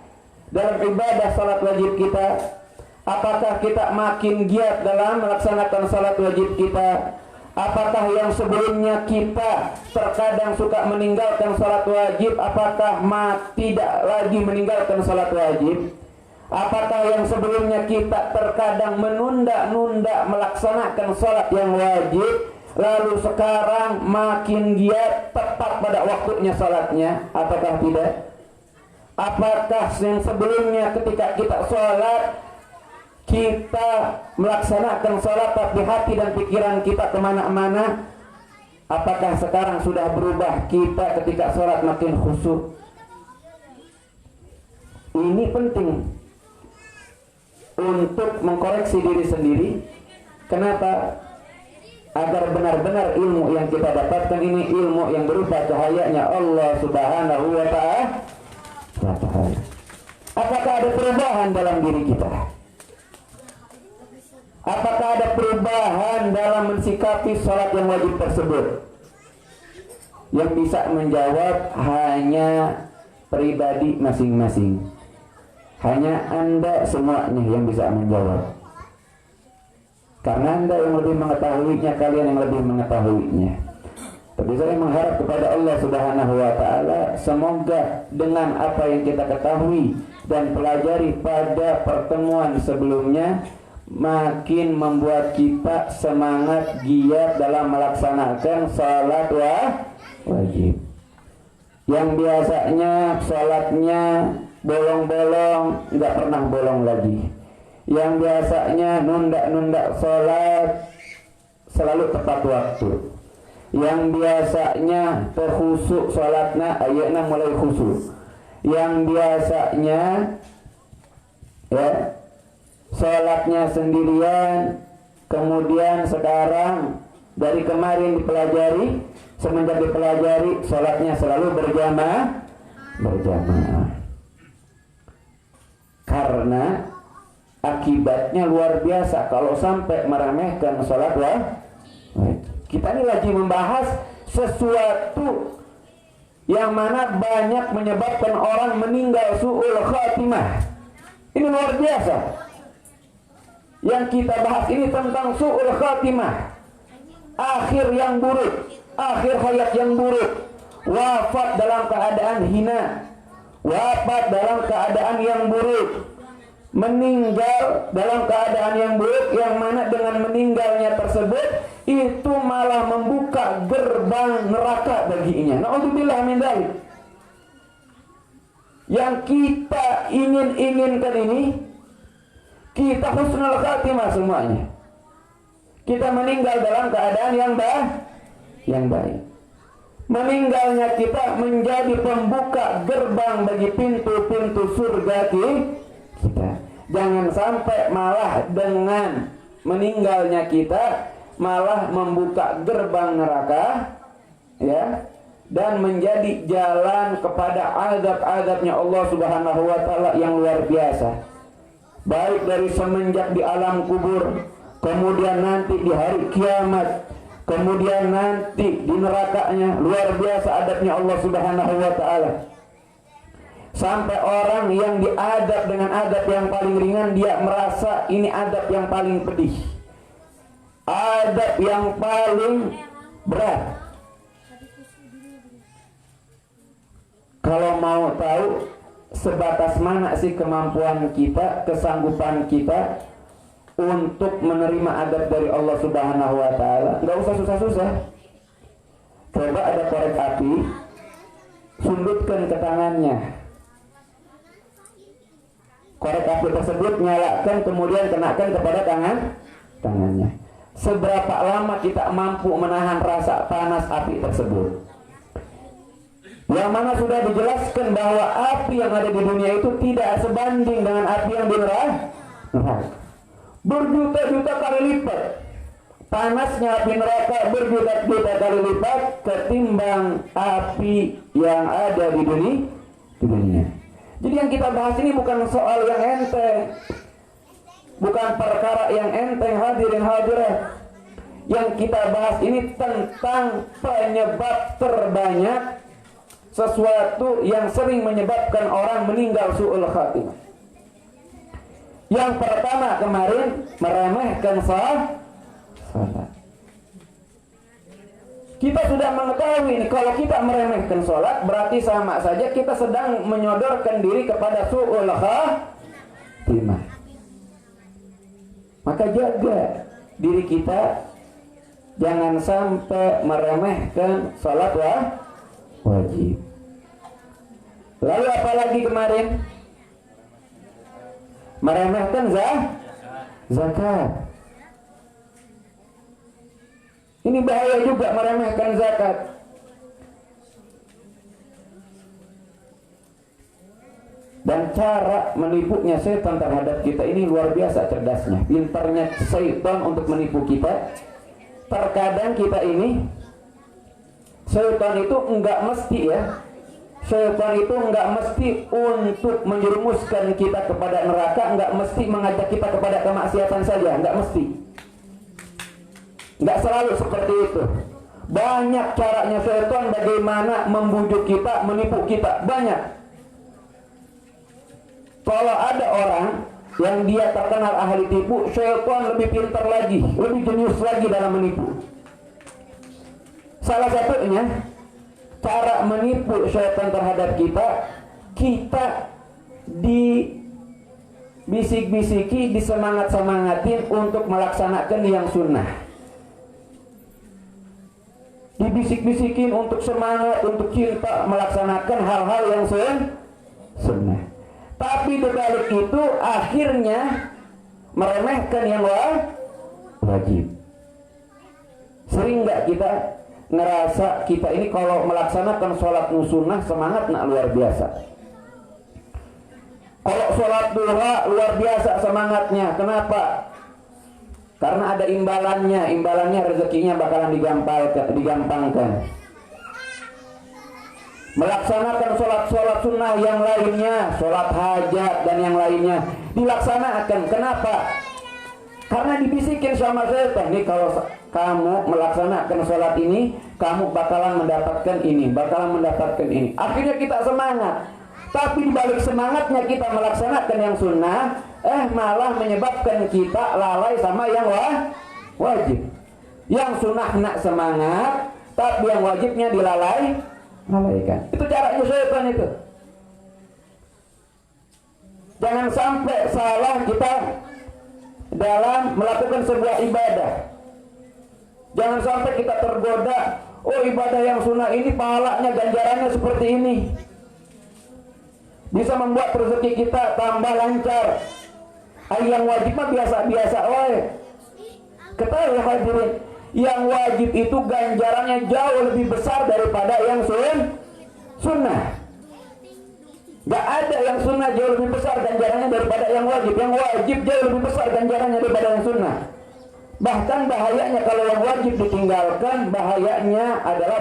dalam ibadah salat wajib kita? Apakah kita makin giat dalam melaksanakan salat wajib kita? Apakah yang sebelumnya kita terkadang suka meninggalkan salat wajib, apakah tidak lagi meninggalkan salat wajib? Apakah yang sebelumnya kita terkadang menunda-nunda melaksanakan salat yang wajib, lalu sekarang makin giat tepat pada waktunya salatnya? Apakah tidak? Apakah yang sebelumnya ketika kita sholat, kita melaksanakan sholat tapi hati dan pikiran kita kemana-mana? Apakah sekarang sudah berubah kita ketika sholat makin khusyuk? Ini penting untuk mengkoreksi diri sendiri. Kenapa? Agar benar-benar ilmu yang kita dapatkan ini ilmu yang berupa cahayanya Allah Subhanahu wa ta'ala. Apakah ada perubahan dalam diri kita? Apakah ada perubahan dalam mensikapi sholat yang wajib tersebut? Yang bisa menjawab hanya pribadi masing-masing. Hanya Anda semuanya yang bisa menjawab. Karena Anda yang lebih mengetahuinya, kalian yang lebih mengetahuinya. Tapi saya mengharap kepada Allah Subhanahu wa ta'ala, semoga dengan apa yang kita ketahui dan pelajari pada pertemuan sebelumnya makin membuat kita semangat giat dalam melaksanakan salat wajib. Yang biasanya salatnya bolong-bolong, nggak pernah bolong lagi. Yang biasanya nunda-nunda salat selalu tepat waktu. Yang biasanya terkhusyuk salatnya ayeuna mulai khusyuk. Yang biasanya salatnya sendirian, kemudian sekarang dari kemarin dipelajari, semenjak dipelajari salatnya selalu berjamaah. Karena akibatnya luar biasa kalau sampai meremehkan salat wajib. Kita ini lagi membahas sesuatu yang mana banyak menyebabkan orang meninggal su'ul khatimah. Ini luar biasa. Yang kita bahas ini tentang su'ul khatimah, akhir yang buruk, akhir hayat yang buruk, wafat dalam keadaan hina, wafat dalam keadaan yang buruk, meninggal dalam keadaan yang buruk, yang mana dengan meninggalnya tersebut itu malah membuka gerbang neraka baginya. Na'udzubillah min dzalik. Yang kita inginkan ini, kita husnul khatimah semuanya. Kita meninggal dalam keadaan yang baik. Meninggalnya kita menjadi pembuka gerbang bagi pintu-pintu surga kita. Jangan sampai malah dengan meninggalnya kita malah membuka gerbang neraka, dan menjadi jalan kepada azab-azabnya Allah Subhanahu wa ta'ala yang luar biasa. Baik dari semenjak di alam kubur, kemudian nanti di hari kiamat, kemudian nanti di nerakanya, luar biasa adabnya Allah Subhanahu wa ta'ala. Sampai orang yang diadab dengan adab yang paling ringan, dia merasa ini adab yang paling pedih, adab yang paling berat. Kalau mau tahu sebatas mana sih kemampuan kita, kesanggupan kita untuk menerima adab dari Allah Subhanahu wa ta'ala, nggak usah susah-susah. Coba ada korek api, sundutkan ke tangannya. Korek api tersebut nyalakan, kemudian kenakan kepada tangannya. Seberapa lama kita mampu menahan rasa panas api tersebut? yang mana sudah dijelaskan bahwa api yang ada di dunia itu tidak sebanding dengan api yang di neraka. Berjuta-juta kali lipat panasnya api neraka, berjuta-juta kali lipat ketimbang api yang ada di dunia. Jadi yang kita bahas ini bukan soal yang enteng, bukan perkara yang enteng, hadirin hadirat. Yang kita bahas ini tentang penyebab terbanyak sesuatu yang sering menyebabkan orang meninggal su'ul khatimah. Yang pertama kemarin, meremehkan salat. Kita sudah mengetahui ini, kalau kita meremehkan sholat berarti sama saja kita sedang menyodorkan diri kepada su'ul khatimah. Maka jaga diri kita, jangan sampai meremehkan sholat wajib. Lalu apa lagi kemarin? Meremehkan zakat. Ini bahaya juga meremehkan zakat. Dan cara menipunya setan terhadap kita ini luar biasa cerdasnya. Pintarnya setan untuk menipu kita. Terkadang kita ini, setan itu enggak mesti ya. Setan itu enggak mesti untuk menjerumuskan kita kepada neraka, enggak mesti mengajak kita kepada kemaksiatan saja, enggak mesti. Enggak selalu seperti itu. Banyak caranya setan bagaimana membujuk kita, menipu kita, banyak. Kalau ada orang yang dia terkenal ahli tipu, setan lebih pintar lagi, lebih jenius lagi dalam menipu. Salah satunya cara menipu setan terhadap kita dibisik-bisiki, disemangat-semangatin untuk melaksanakan yang sunnah. Dibisik-bisikin untuk semangat, untuk cinta melaksanakan hal-hal yang sunnah. Tapi dibalik itu akhirnya meremehkan yang wajib. Sering nggak kita ngerasa kita ini kalau melaksanakan sholat sunnah semangat nak luar biasa. Kalau sholat duha luar biasa semangatnya. Kenapa? Karena ada imbalannya rezekinya bakalan digampangkan. Melaksanakan sholat sunnah yang lainnya, sholat hajat dan yang lainnya dilaksanakan. Kenapa? Karena dibisikin sama setan, nih kalau kamu melaksanakan sholat ini, kamu bakalan mendapatkan ini, bakalan mendapatkan ini. Akhirnya kita semangat. Tapi dibalik semangatnya kita melaksanakan yang sunnah, malah menyebabkan kita lalai sama yang wajib. Yang sunnah nak semangat, tapi yang wajibnya dilalaikan. Itu caranya syaitan itu. Jangan sampai salah kita dalam melakukan sebuah ibadah. Jangan sampai kita tergoda, oh ibadah yang sunnah ini pahalanya, ganjarannya seperti ini, bisa membuat rezeki kita tambah lancar. Yang wajib mah biasa-biasa wae. Ketahui hadirin, yang wajib itu ganjarannya jauh lebih besar daripada yang sunnah. Gak ada yang sunnah jauh lebih besar ganjarannya daripada yang wajib. Yang wajib jauh lebih besar ganjarannya daripada yang sunnah. Bahkan bahayanya kalau yang wajib ditinggalkan, bahayanya adalah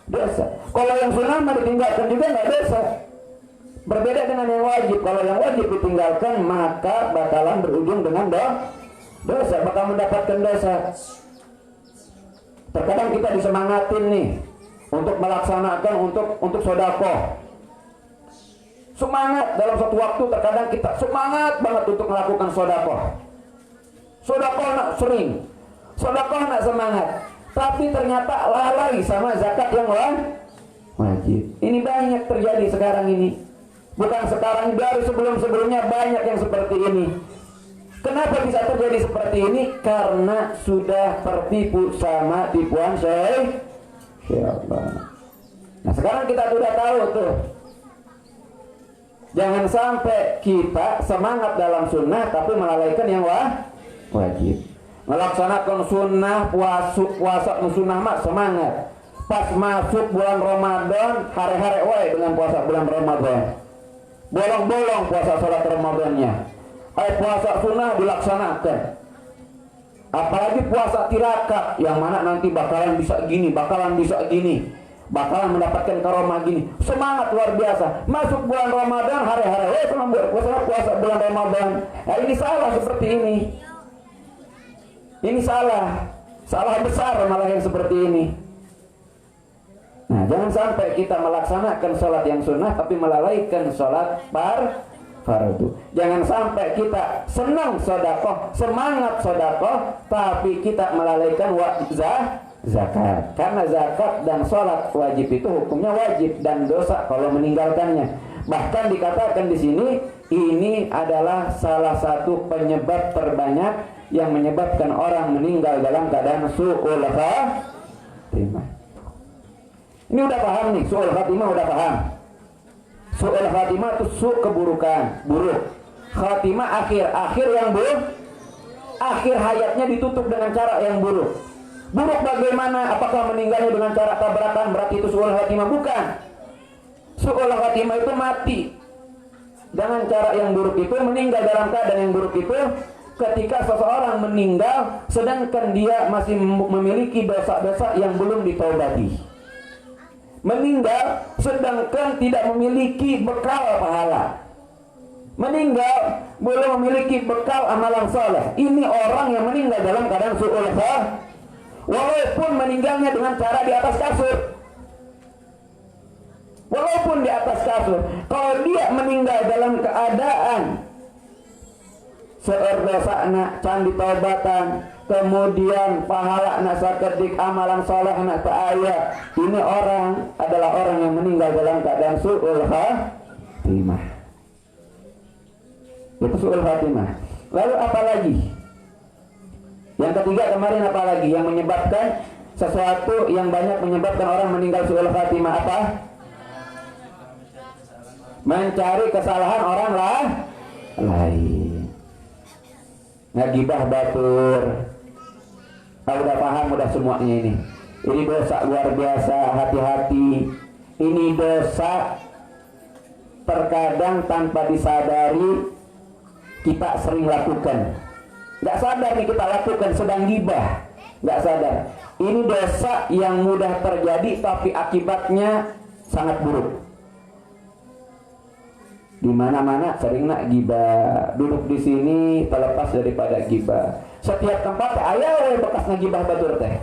dosa. Kalau yang sunnah mah ditinggalkan juga nggak dosa. Berbeda dengan yang wajib. Kalau yang wajib ditinggalkan, maka bakalan berujung dengan dosa, bakal mendapatkan dosa. Terkadang kita disemangatin nih untuk melaksanakan untuk sedekah. Semangat dalam suatu waktu, terkadang kita semangat banget untuk melakukan sedekah. Sedekah nak sering, sedekah nak semangat, tapi ternyata lalai sama zakat yang wajib. Ini banyak terjadi sekarang ini. Bukan sekarang, dari sebelum-sebelumnya banyak yang seperti ini. Kenapa bisa terjadi seperti ini? Karena sudah tertipu sama tipuan syaitan. Nah sekarang kita sudah tahu tuh. Jangan sampai kita semangat dalam sunnah tapi melalaikan yang wajib. Melaksanakan sunnah, puasa sunnah mak semangat. pas masuk bulan Ramadan hare-hare wae dengan puasa bulan Ramadan, bolong-bolong puasa salat Ramadannya, puasa sunnah dilaksanakan, apalagi puasa tirakat yang mana nanti bakalan bisa gini, bakalan mendapatkan karomah gini, semangat luar biasa. Masuk bulan Ramadan hare-hare wae sama puasa bulan Ramadan. Ini salah seperti ini. Ini salah besar malah yang seperti ini. Nah, jangan sampai kita melaksanakan sholat yang sunnah tapi melalaikan sholat fardu. Jangan sampai kita senang sodakoh, semangat sodakoh, tapi kita melalaikan zakat. Karena zakat dan sholat wajib itu hukumnya wajib dan dosa kalau meninggalkannya. Bahkan dikatakan di sini ini adalah salah satu penyebab terbanyak yang menyebabkan orang meninggal dalam keadaan su'ul khatimah. Ini udah paham nih, su'ul khatimah udah paham. Su'ul khatimah itu keburukan, buruk. Khatimah akhir yang buruk. Akhir hayatnya ditutup dengan cara yang buruk. Buruk bagaimana? Apakah meninggalnya dengan cara tabrakan berarti itu su'ul khatimah? Bukan. Su'ul khatimah itu mati dengan cara yang buruk itu, meninggal dalam keadaan yang buruk itu ketika seseorang meninggal sedangkan dia masih memiliki dosa-dosa yang belum ditaubati. Meninggal sedangkan tidak memiliki bekal pahala. Meninggal belum memiliki bekal amalan saleh. Ini orang yang meninggal dalam keadaan su'ul khatimah. Walaupun meninggalnya dengan cara di atas kasur. Walaupun di atas kasur, kalau dia meninggal dalam keadaan seueur dosana can ditaubatan, kemudian pahala na sakedik amalan saleh na teu aya, ini orang adalah orang yang meninggal dalam keadaan su'ul khatimah. Itu su'ul khatimah. Lalu apa lagi? Yang ketiga kemarin apa lagi yang menyebabkan sesuatu yang banyak menyebabkan orang meninggal su'ul khatimah? Apa? Mencari kesalahan orang lain. Ngagibah batur. Udah paham udah semuanya ini. Ini dosa luar biasa, hati-hati. Ini dosa terkadang tanpa disadari kita sering lakukan. Gak sadar nih kita lakukan, sedang gibah. Gak sadar. Ini dosa yang mudah terjadi tapi akibatnya sangat buruk. Di mana-mana sering nak gibah, duduk di sini terlepas daripada gibah. Setiap tempat aya bekasna gibah batur teh.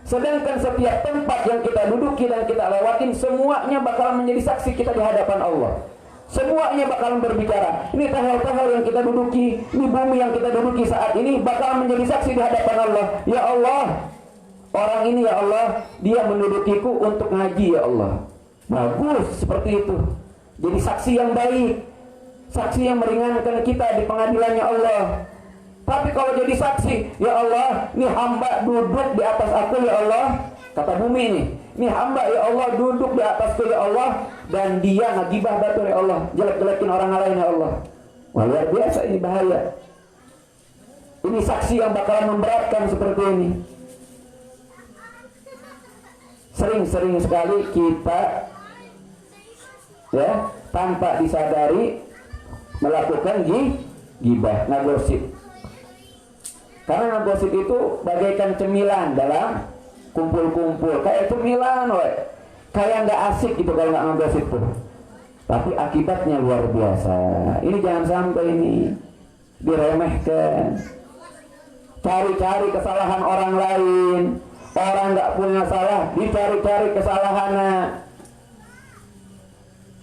Sedangkan setiap tempat yang kita duduki dan kita lewatin semuanya bakalan menjadi saksi kita di hadapan Allah. Semuanya bakalan berbicara. Ini hal-hal yang kita duduki, ini bumi yang kita duduki saat ini bakalan menjadi saksi di hadapan Allah. Ya Allah, orang ini ya Allah, dia mendudukiku untuk ngaji ya Allah. Bagus seperti itu. Jadi saksi yang baik, saksi yang meringankan kita di pengadilannya Allah. Tapi kalau jadi saksi, ya Allah, ini hamba duduk di atas aku ya Allah, kata bumi ini hamba ya Allah duduk di atasku ya Allah, dan dia ngagibah batur ya Allah, jelek-jelekin orang lain ya Allah. Wah, luar biasa, ini bahaya. Ini saksi yang bakalan memberatkan seperti ini. Sering-sering sekali kita ya tanpa disadari melakukan gibah, ngagosip. Karena ngagosip itu bagaikan cemilan dalam kumpul-kumpul, kayak cemilan kayak nggak asik gitu kalau nggak ngagosip tuh. Tapi akibatnya luar biasa. Ini jangan sampai ini diremehkan. Cari-cari kesalahan orang lain, orang nggak punya salah dicari-cari kesalahannya.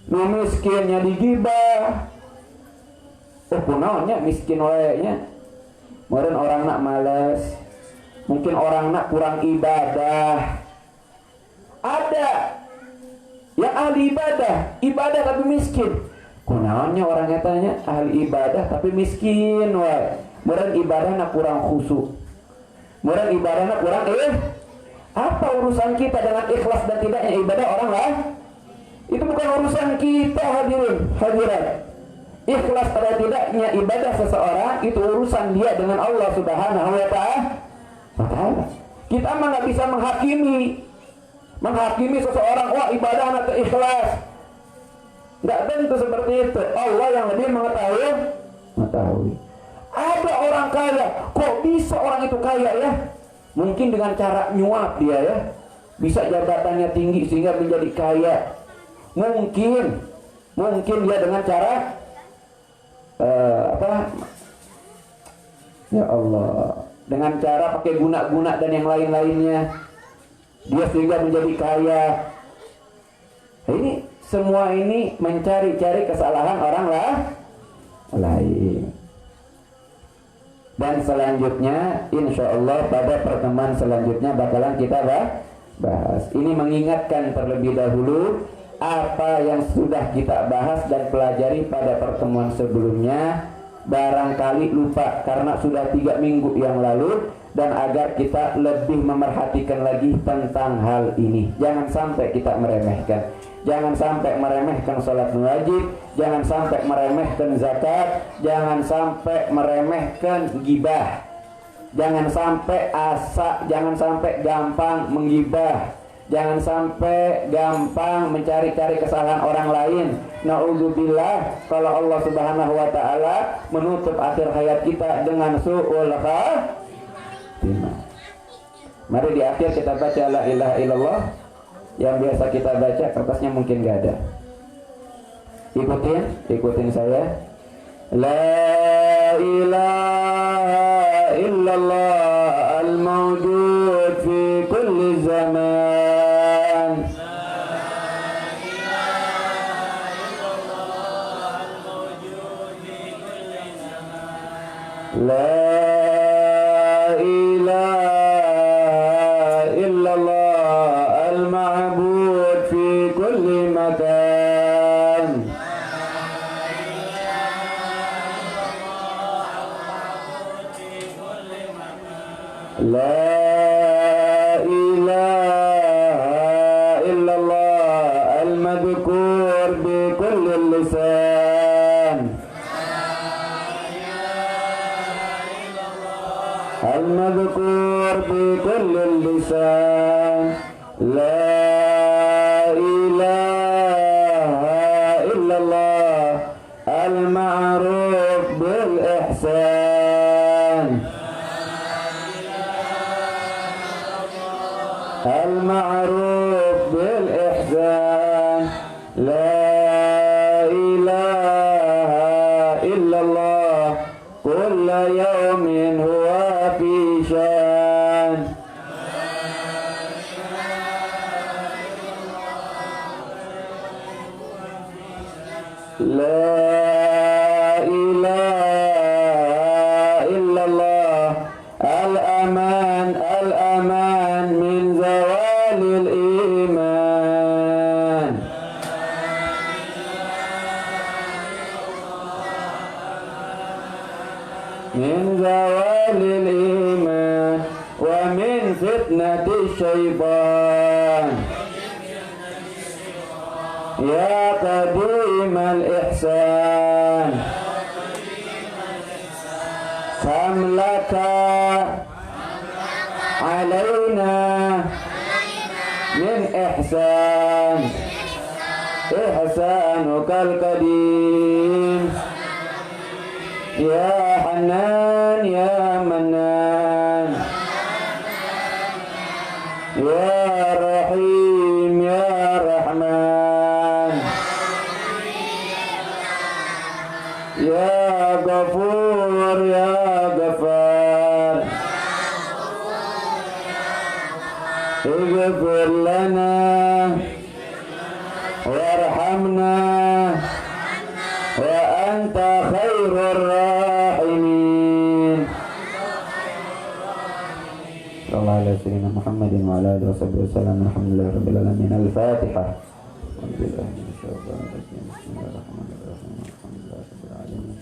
Nu miskinnya digibah. Kunaonnya miskin wae-nya. Meureun orang nak malas. Mungkin orang nak kurang ibadah. Ada yang ahli ibadah tapi miskin. Kunaonnya orang katanya ahli ibadah tapi miskin wae. Meureun ibadahna kurang khusyuk. Meureun ibadahna kurang apa urusan kita dengan ikhlas dan tidaknya ibadah orang lain? Itu bukan urusan kita hadirat. Ikhlas pada tidaknya ibadah seseorang itu urusan dia dengan Allah Subhanahu wa ta'ala. Kita mah nggak bisa menghakimi seseorang, wah ibadah anak ikhlas. Nggak tentu seperti itu. Allah yang lebih mengetahui. Ada orang kaya, kok bisa orang itu kaya ya? Mungkin dengan cara nyuap dia ya, bisa jabatannya tinggi sehingga menjadi kaya. Mungkin dia dengan cara ya Allah, dengan cara pakai guna-guna dan yang lain-lainnya, dia sehingga menjadi kaya. Nah, ini semua ini mencari-cari kesalahan orang lain. Dan selanjutnya insya Allah pada pertemuan selanjutnya bakalan kita bahas. Ini mengingatkan terlebih dahulu apa yang sudah kita bahas dan pelajari pada pertemuan sebelumnya. Barangkali lupa karena sudah 3 minggu yang lalu, dan agar kita lebih memerhatikan lagi tentang hal ini. Jangan sampai kita meremehkan. Jangan sampai meremehkan sholat wajib, jangan sampai meremehkan zakat, jangan sampai meremehkan gibah, jangan sampai jangan sampai gampang menggibah, jangan sampai gampang mencari-cari kesalahan orang lain. Na'udzubillah, kalau Allah Subhanahu wa ta'ala menutup akhir hayat kita dengan su'ul khatimah. Mari di akhir kita baca la ilaha illallah. Yang biasa kita baca, kertasnya mungkin gak ada. Ikutin saya. La ilaha illallah al-mawjud fi kulli zaman. La ilaha illallah al-ma'bud fi kulli makan. La ilaha illallah al-madhkur bi kulli lisan. Al-madhkur bi kulli lisan. La ilaha illallah al-ma'ruf bil ihsan. Al-ma'ruf bil ihsan. La ilaha illallah kulla yawmin huwa fi shan. La ilaha illallah al-aman min zawalil iman. Min zawalil iman wa min fitnati syaitan. Ya qadim al-ihsan, kam laka alayna min ihsan, ihsanuka al-qadim. Ya Hanan ya Manan, ya Rahim ya Rahman, ya Ghafur ya Ghaffar. Ighfir lana warhamna wa anta khairur rahimin. Sallallahu alaihi wasallam Muhammadin wa ala alihi wasallam. Alhamdulillah rabbil alamin. Al-Fatihah. Alhamdulillah minasyaitonir rajim. Bismillahirrahmanirrahim. Alhamdulillah rabbil alamin.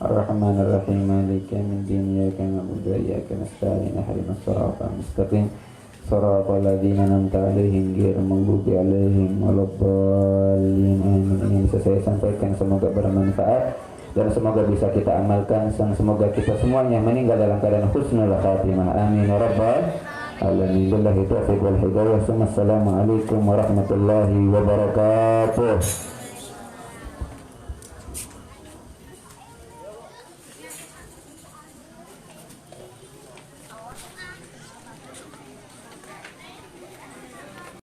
Ar-Rahman ar-Rahim. Maliki yaumiddin. Iyyaka na'budu wa iyyaka nasta'in. Ihdinas siratal mustaqim. Shiratal ladzina an'amta 'alaihim ghairil maghdubi 'alaihim waladdallin. Amin. Ini bisa saya sampaikan, semoga bermanfaat dan semoga bisa kita amalkan, dan semoga kita semuanya meninggal dalam keadaan husnul khatimah. Amin ya rabbal alamin. Billahi taufiq wal hidayah. Assalamualaikum warahmatullahi wabarakatuh.